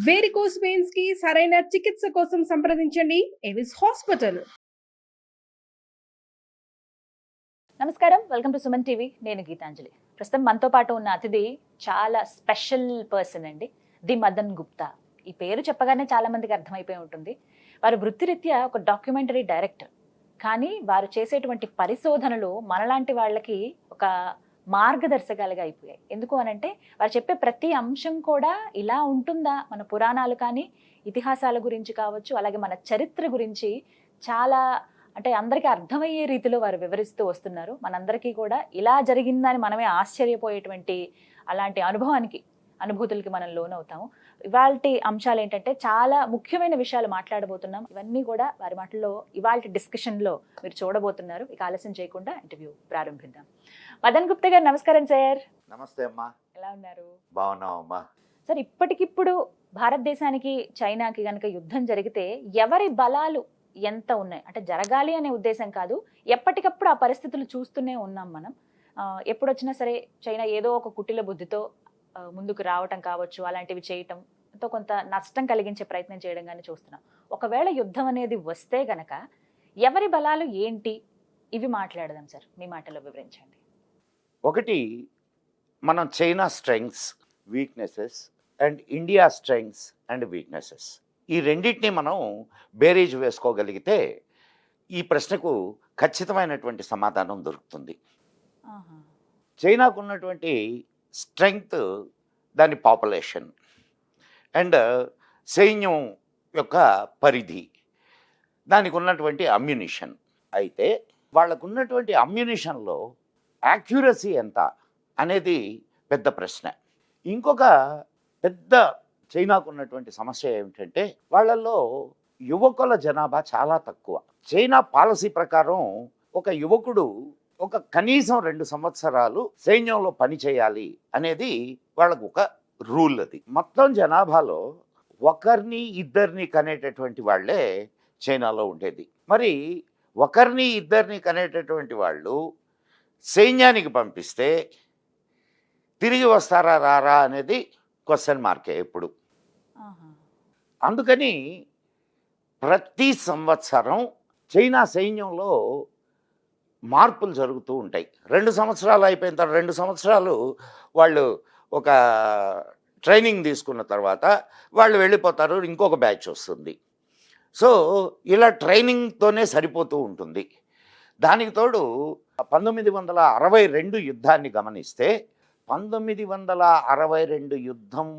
Varicose veins కి సరైన చికిత్స కోసం సంప్రదించండి ఎవిస్ హాస్పిటల్. నమస్కారం, వెల్కమ్ టు సుమన్ టీవీ. నేను గీతాంజలి. ప్రస్తుతం మనతో పాటు ఉన్న అతిథి చాలా స్పెషల్ పర్సన్ అండి, ది మదన్ గుప్తా. ఈ పేరు చెప్పగానే చాలా మందికి అర్థమైపోయి ఉంటుంది. వారు వృత్తిరీత్యా ఒక డాక్యుమెంటరీ డైరెక్టర్, కానీ వారు చేసేటువంటి పరిశోధనలు మనలాంటి వాళ్ళకి ఒక మార్గదర్శకాలుగా అయిపోయాయి. ఎందుకు అనంటే వారు చెప్పే ప్రతి అంశం కూడా ఇలా ఉంటుందా, మన పురాణాలు కానీ ఇతిహాసాల గురించి కావచ్చు, అలాగే మన చరిత్ర గురించి చాలా అంటే అందరికీ అర్థమయ్యే రీతిలో వారు వివరిస్తూ వస్తున్నారు. మనందరికీ కూడా ఇలా జరిగిందని మనమే ఆశ్చర్యపోయేటువంటి అలాంటి అనుభూతులకి మనం లోనవుతాము. ఇవాల్టి అంశాలు ఏంటంటే చాలా ముఖ్యమైన విషయాలు మాట్లాడబోతున్నాం. ఇవన్నీ కూడా వారి మాటల్లో ఇవాల్టి డిస్కషన్లో మీరు చూడబోతున్నారు. ఇక ఆలస్యం చేయకుండా ఇంటర్వ్యూ ప్రారంభిద్దాం. మదన్ గుప్తా గారు, నమస్కారం సార్. నమస్తే అమ్మా. ఎలా ఉన్నారు? బాగున్నావు అమ్మా. సార్, ఇప్పటికిప్పుడు భారతదేశానికి చైనాకి గనక యుద్ధం జరిగితే ఎవరి బలాలు ఎంత ఉన్నాయి అంటే జరగాలి అనే ఉద్దేశం కాదు, ఎప్పటికప్పుడు ఆ పరిస్థితులు చూస్తూనే ఉన్నాం మనం. ఎప్పుడు వచ్చినా సరే చైనా ఏదో ఒక కుటిల బుద్ధితో ముందుకు రావటం కావచ్చు, అలాంటివి చేయటంతో కొంత నష్టం కలిగించే ప్రయత్నం చేయడం కానీ చూస్తున్నాం. ఒకవేళ యుద్ధం అనేది వస్తే గనక ఎవరి బలాలు ఏంటి, ఇవి మాట్లాడదాం సార్. మీ మాటలో వివరించండి. ఒకటి, మనం China strengths, weaknesses and India strengths and weaknesses, ఈ రెండింటిని మనం బేరీజ్ వేసుకోగలిగితే ఈ ప్రశ్నకు ఖచ్చితమైనటువంటి సమాధానం దొరుకుతుంది. చైనాకు ఉన్నటువంటి స్ట్రెంగ్త్ దాని పాపులేషన్ అండ్ సైన్యం యొక్క పరిధి, దానికి ఉన్నటువంటి అమ్యునిషన్. అయితే వాళ్ళకు ఉన్నటువంటి అమ్యునిషన్లో యాక్యురసీ ఎంత అనేది పెద్ద ప్రశ్న. ఇంకొక పెద్ద చైనాకు ఉన్నటువంటి సమస్య ఏమిటంటే వాళ్ళల్లో యువకుల జనాభా చాలా తక్కువ. చైనా పాలసీ ప్రకారం ఒక యువకుడు ఒక కనీసం 2 సంవత్సరాలు సైన్యంలో పని చేయాలి అనేది వాళ్ళకు ఒక రూల్. అది మొత్తం జనాభాలో ఒకరిని ఇద్దరిని కనేటటువంటి వాళ్ళే చైనాలో ఉండేది. మరి ఒకరిని ఇద్దరిని కనేటటువంటి వాళ్ళు సైన్యానికి పంపిస్తే తిరిగి వస్తారా రారా అనేది క్వశ్చన్ మార్కే ఎప్పుడు. అందుకని ప్రతి సంవత్సరం చైనా సైన్యంలో మార్పులు జరుగుతూ ఉంటాయి. 2 సంవత్సరాలు అయిపోయిన తర్వాత 2 సంవత్సరాలు వాళ్ళు ఒక ట్రైనింగ్ తీసుకున్న తర్వాత వాళ్ళు వెళ్ళిపోతారు, ఇంకొక బ్యాచ్ వస్తుంది. సో ఇలా ట్రైనింగ్తోనే సరిపోతూ ఉంటుంది. దానికి తోడు 1962 యుద్ధాన్ని గమనిస్తే 1962 యుద్ధం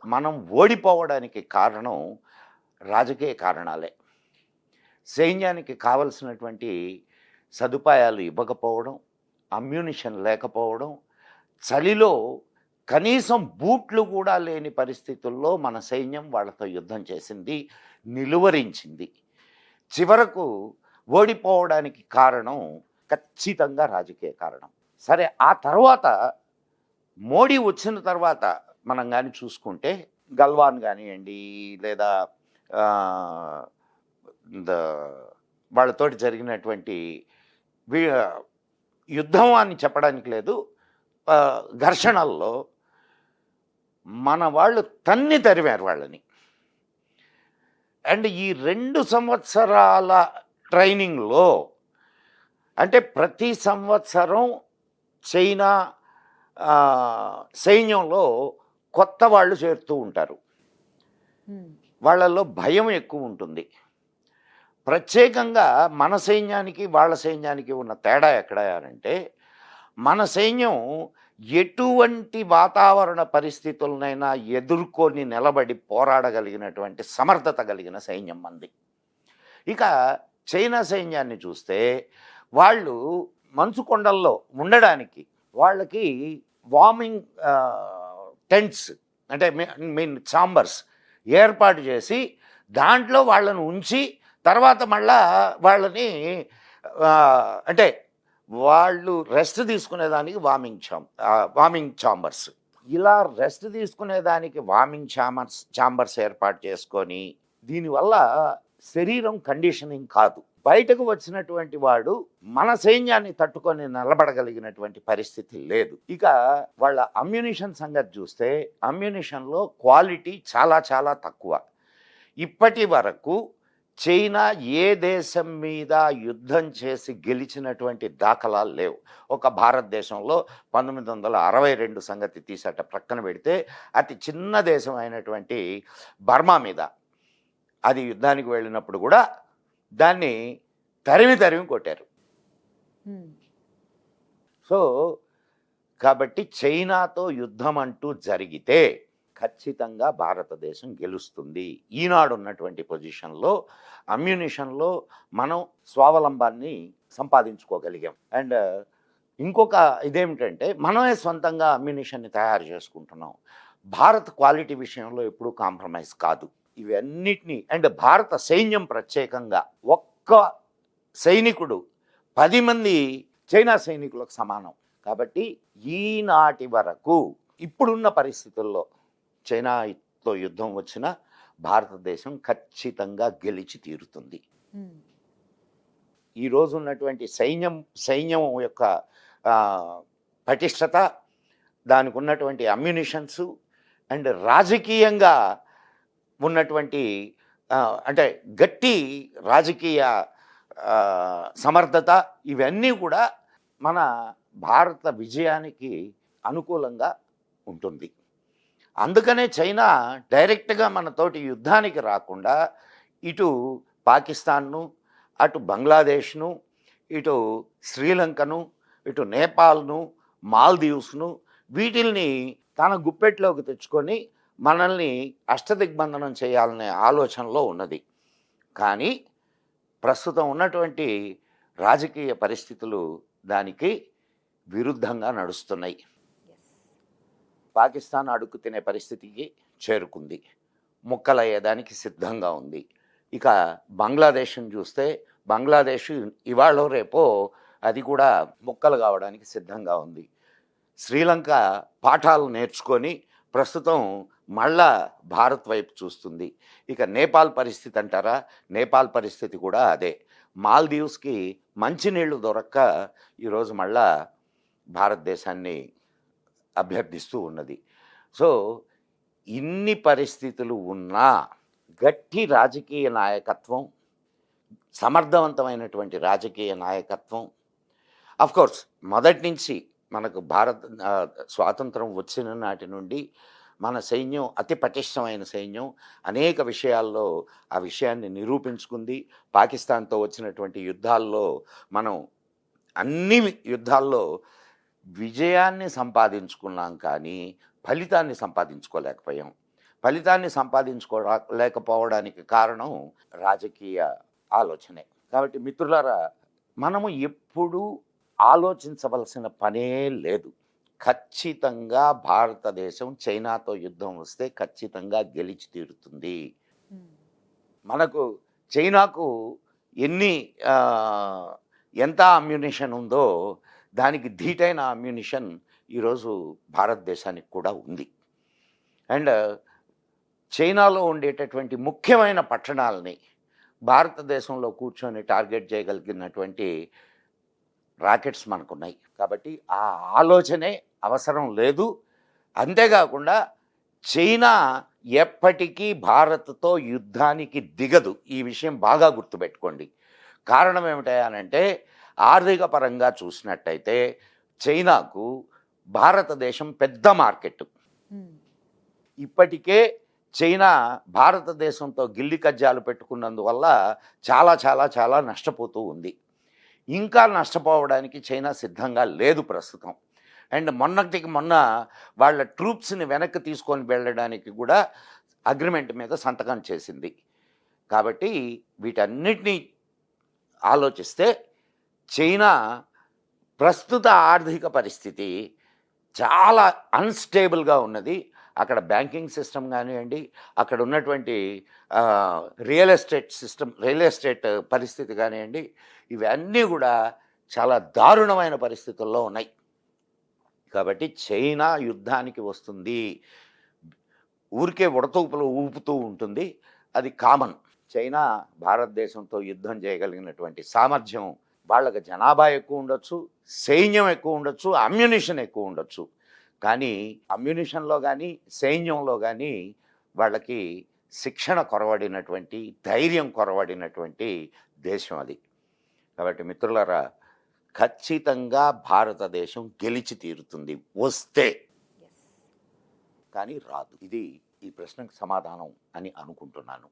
మనం ఓడిపోవడానికి కారణం రాజకీయ కారణాలే. సైన్యానికి కావలసినటువంటి సదుపాయాలు ఇవ్వకపోవడం, అమ్యునిషన్ లేకపోవడం, చలిలో కనీసం బూట్లు కూడా లేని పరిస్థితుల్లో మన సైన్యం వాళ్ళతో యుద్ధం చేసింది, నిలువరించింది. చివరకు ఓడిపోవడానికి కారణం ఖచ్చితంగా రాజకీయ కారణం. సరే, ఆ తర్వాత మోడీ వచ్చిన తర్వాత మనం కానీ చూసుకుంటే గల్వాన్ కానివ్వండి, లేదా వాళ్ళతోటి జరిగినటువంటి యుద్ధం అని చెప్పడానికి లేదు, ఘర్షణల్లో మన వాళ్ళు తన్ని తరిమారు వాళ్ళని. అండ్ ఈ 2 సంవత్సరాల ట్రైనింగ్లో అంటే ప్రతి సంవత్సరం చైనా సైన్యంలో కొత్త వాళ్ళు చేరుతూ ఉంటారు. వాళ్ళల్లో భయం ఎక్కువ ఉంటుంది. ప్రత్యేకంగా మన సైన్యానికి వాళ్ళ సైన్యానికి ఉన్న తేడా ఎక్కడ అంటే, మన సైన్యం ఎటువంటి వాతావరణ పరిస్థితులనైనా ఎదుర్కొని నిలబడి పోరాడగలిగినటువంటి సమర్థత కలిగిన సైన్యం మంది. ఇక చైనా సైన్యాన్ని చూస్తే వాళ్ళు మంచు కొండల్లో ఉండడానికి వాళ్ళకి వార్మింగ్ టెంట్స్ అంటే మీన్ ఛాంబర్స్ ఏర్పాటు చేసి దాంట్లో వాళ్ళని ఉంచి తర్వాత మళ్ళా వాళ్ళని అంటే వాళ్ళు రెస్ట్ తీసుకునేదానికి వార్మింగ్ ఛాంబర్స్, ఇలా రెస్ట్ తీసుకునేదానికి వార్మింగ్ ఛాంబర్స్ ఏర్పాటు చేసుకొని, దీనివల్ల శరీరం కండిషనింగ్ కాదు. బయటకు వచ్చినటువంటి వాడు మన సైన్యాన్ని తట్టుకొని నిలబడగలిగినటువంటి పరిస్థితి లేదు. ఇక వాళ్ళ అమ్యునిషన్ సంగతి చూస్తే అమ్యునిషన్లో క్వాలిటీ చాలా చాలా తక్కువ. ఇప్పటి వరకు చైనా ఏ దేశం మీద యుద్ధం చేసి గెలిచినటువంటి దాఖలాలు లేవు. ఒక భారతదేశంలో 1962 సంగతి తీసట ప్రక్కన పెడితే అతి చిన్న దేశం అయినటువంటి బర్మా మీద అది యుద్ధానికి వెళ్ళినప్పుడు కూడా దాన్ని తరిమి కొట్టారు. సో కాబట్టి చైనాతో యుద్ధం అంటూ జరిగితే ఖచ్చితంగా భారతదేశం గెలుస్తుంది. ఈనాడు ఉన్నటువంటి పొజిషన్లో అమ్యునిషన్లో మనం స్వావలంబాన్ని సంపాదించుకోగలిగాం. అండ్ ఇంకొక ఇదేమిటంటే మనమే సొంతంగా అమ్యునిషన్ని తయారు చేసుకుంటున్నాం. భారత్ క్వాలిటీ విషయంలో ఎప్పుడూ కాంప్రమైజ్ కాదు. ఇవన్నిటినీ అండ్ భారత సైన్యం ప్రత్యేకంగా ఒక్క సైనికుడు 10 మంది చైనా సైనికులకు సమానం. కాబట్టి ఈనాటి వరకు ఇప్పుడున్న పరిస్థితుల్లో చైనాతో యుద్ధం వచ్చిన భారతదేశం ఖచ్చితంగా గెలిచి తీరుతుంది. ఈరోజు ఉన్నటువంటి సైన్యం యొక్క పటిష్టత, దానికి ఉన్నటువంటి అమ్యునిషన్స్ అండ్ రాజకీయంగా ఉన్నటువంటి అంటే గట్టి రాజకీయ సమర్థత, ఇవన్నీ కూడా మన భారత విజయానికి అనుకూలంగా ఉంటుంది. అందుకనే చైనా డైరెక్ట్గా మనతోటి యుద్ధానికి రాకుండా ఇటు పాకిస్తాన్ను, అటు బంగ్లాదేశ్ను, ఇటు శ్రీలంకను, ఇటు నేపాల్ను, మాల్దీవ్స్ను వీటిల్ని తన గుప్పెట్లోకి తెచ్చుకొని మనల్ని అష్టదిగ్బంధనం చేయాలనే ఆలోచనలో ఉన్నది. కానీ ప్రస్తుతం ఉన్నటువంటి రాజకీయ పరిస్థితులు దానికి విరుద్ధంగా నడుస్తున్నాయి. పాకిస్తాన్ అడుగు తినే పరిస్థితికి చేరుకుంది, ముక్కలయ్యేదానికి సిద్ధంగా ఉంది. ఇక బంగ్లాదేశ్ని చూస్తే బంగ్లాదేశ్ ఇవాళ రేపో అది కూడా ముక్కలు కావడానికి సిద్ధంగా ఉంది. శ్రీలంక పాఠాలు నేర్చుకొని ప్రస్తుతం మళ్ళా భారత్ వైపు చూస్తుంది. ఇక నేపాల్ పరిస్థితి అంటారా, నేపాల్ పరిస్థితి కూడా అదే. మాల్దీవ్స్కి మంచినీళ్లు దొరక్క ఈరోజు మళ్ళా భారతదేశాన్ని అభ్యర్థిస్తూ ఉన్నది. సో ఇన్ని పరిస్థితులు ఉన్నా గట్టి రాజకీయ నాయకత్వం, సమర్థవంతమైనటువంటి రాజకీయ నాయకత్వం, అఫ్కోర్స్ మొదటి నుంచి మనకు స్వాతంత్రం వచ్చిన నాటి నుండి మన సైన్యం అతి పటిష్టమైన సైన్యం, అనేక విషయాల్లో ఆ విషయాన్ని నిరూపించుకుంది. పాకిస్తాన్తో వచ్చినటువంటి యుద్ధాల్లో మనం అన్ని యుద్ధాల్లో విజయాన్ని సంపాదించుకున్నాం, కానీ ఫలితాన్ని సంపాదించుకోలేకపోయాం. ఫలితాన్ని సంపాదించుకోలేకపోవడానికి కారణం రాజకీయ ఆలోచనే. కాబట్టి మిత్రులారా, మనము ఎప్పుడూ ఆలోచించవలసిన పనే లేదు. ఖచ్చితంగా భారతదేశం చైనాతో యుద్ధం వస్తే ఖచ్చితంగా గెలిచి తీరుతుంది. మనకు చైనాకు ఎంత అమ్యునిషన్ ఉందో దానికి ధీటైన అమ్యునిషన్ ఈరోజు భారతదేశానికి కూడా ఉంది. అండ్ చైనాలో ఉండేటటువంటి ముఖ్యమైన పట్టణాలని భారతదేశంలో కూర్చొని టార్గెట్ చేయగలిగినటువంటి రాకెట్స్ మనకున్నాయి. కాబట్టి ఆ ఆలోచనే అవసరం లేదు. అంతేకాకుండా చైనా ఎప్పటికీ భారత్తో యుద్ధానికి దిగదు. ఈ విషయం బాగా గుర్తుపెట్టుకోండి. కారణం ఏమిటంటే ఆర్థిక పరంగా చూసినట్టయితే చైనాకు భారతదేశం పెద్ద మార్కెట్. ఇప్పటికే చైనా భారతదేశంతో గిల్లి కజ్జాలు పెట్టుకున్నందువల్ల చాలా చాలా చాలా నష్టపోతూ ఉంది. ఇంకా నష్టపోవడానికి చైనా సిద్ధంగా లేదు ప్రస్తుతం. అండ్ మొన్న వాళ్ళ ట్రూప్స్ని వెనక్కి తీసుకొని వెళ్ళడానికి కూడా అగ్రిమెంట్ మీద సంతకం చేసింది. కాబట్టి వీటన్నిటినీ ఆలోచిస్తే చైనా ప్రస్తుత ఆర్థిక పరిస్థితి చాలా అన్స్టేబుల్గా ఉన్నది. అక్కడ బ్యాంకింగ్ సిస్టమ్ కానివ్వండి, అక్కడ ఉన్నటువంటి రియల్ ఎస్టేట్ పరిస్థితి కానివ్వండి, ఇవన్నీ కూడా చాలా దారుణమైన పరిస్థితుల్లో ఉన్నాయి. కాబట్టి చైనా యుద్ధానికి వస్తుంది, ఊరికే ఉడతూపులు ఊపుతూ ఉంటుంది, అది కామన్. చైనా భారతదేశంతో యుద్ధం చేయగలిగినటువంటి సామర్థ్యం, వాళ్ళకి జనాభా ఎక్కువ ఉండొచ్చు, సైన్యం ఎక్కువ ఉండొచ్చు, అమ్యునిషన్ ఎక్కువ ఉండొచ్చు. కానీ అమ్యునిషన్లో కానీ సైన్యంలో కానీ వాళ్ళకి శిక్షణ కొరవడినటువంటి, ధైర్యం కొరవడినటువంటి దేశం అది. కాబట్టి మిత్రులారా, ఖచ్చితంగా భారతదేశం గెలిచి తీరుతుంది వస్తే, కానీ రాదు. ఇది ఈ ప్రశ్నకు సమాధానం అని అనుకుంటున్నాను.